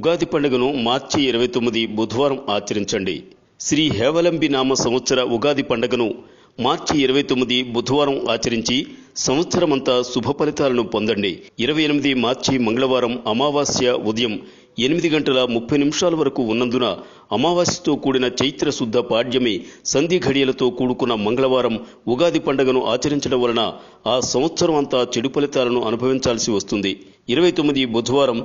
ఉగాది పండుగను మార్చి 29 బుధవారం ఆచరించండి. శ్రీ హేవలంబి నామ సంవత్సర ఉగాది పండుగను మార్చి 29 బుధవారం ఆచరించి సంవత్సరమంతా శుభ ఫలితాలను పొందండి. 28 మార్చి మంగళవారం అమావాస్య ఉదయం 8:30 వరకు ఉన్నందున అమావాస్యతో కూడిన చైత్ర శుద్ధ పాడ్యమి సంధి ఘడియలతో కూడుకున్న మంగళవారం ఉగాది పండుగను ఆచరించడం వలన ఆ సంవత్సరం అంతా చెడు ఫలితాలను అనుభవించాల్సి వస్తుంది. 29 బుధవారం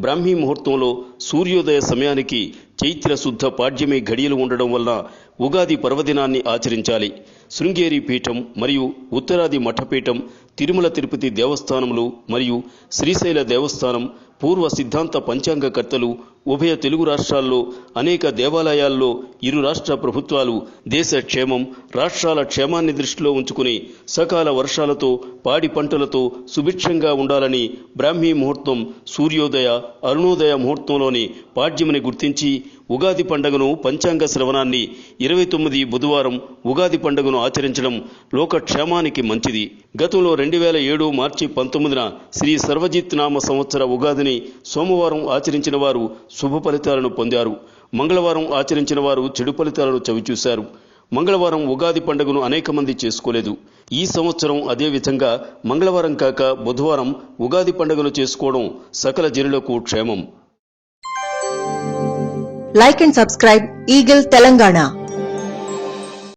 బ్రాహ్మీ ముహూర్తంలో సూర్యోదయ సమయానికి చైత్ర శుద్ధ పాడ్యమి ఘడియలు ఉండడం వలన ఉగాది పర్వదినాన్ని ఆచరించాలి. శృంగేరి పీఠం మరియు ఉత్తరాది మఠపీఠం, తిరుమల తిరుపతి దేవస్థానములు మరియు శ్రీశైల దేవస్థానం, పూర్వ సిద్ధాంత పంచాంగకర్తలు, ఉభయ తెలుగు రాష్ట్రాల్లో అనేక దేవాలయాల్లో ఇరు రాష్ట్ర ప్రభుత్వాలు దేశ క్షేమం, రాష్ట్రాల క్షేమాన్ని దృష్టిలో ఉంచుకుని సకాల వర్షాలతో పాడి పంటలతో సుభిక్షంగా ఉండాలని బ్రాహ్మీ ముహూర్తం, సూర్యోదయ, అరుణోదయ ముహూర్తంలోని పాడ్యమిని గుర్తించి ఉగాది పండుగను పంచాంగ శ్రవణాన్ని 29 బుధవారం ఉగాది పండుగను ఆచరించడం లోకక్షేమానికి మంచిది. గతంలో 2007 మార్చి 19న శ్రీ సర్వజిత్ నామ సంవత్సర ఉగాదిని సోమవారం ఆచరించిన వారు శుభ ఫలితాలను పొందారు. మంగళవారం ఆచరించిన వారు చెడు ఫలితాలను చవిచూశారు. మంగళవారం ఉగాది పండుగను అనేక మంది చేసుకోలేదు. ఈ సంవత్సరం అదే విధంగా మంగళవారం కాక బుధవారం ఉగాది పండుగను చేసుకోవడం సకల జనులకు క్షేమం. Like and subscribe Eagle Telangana.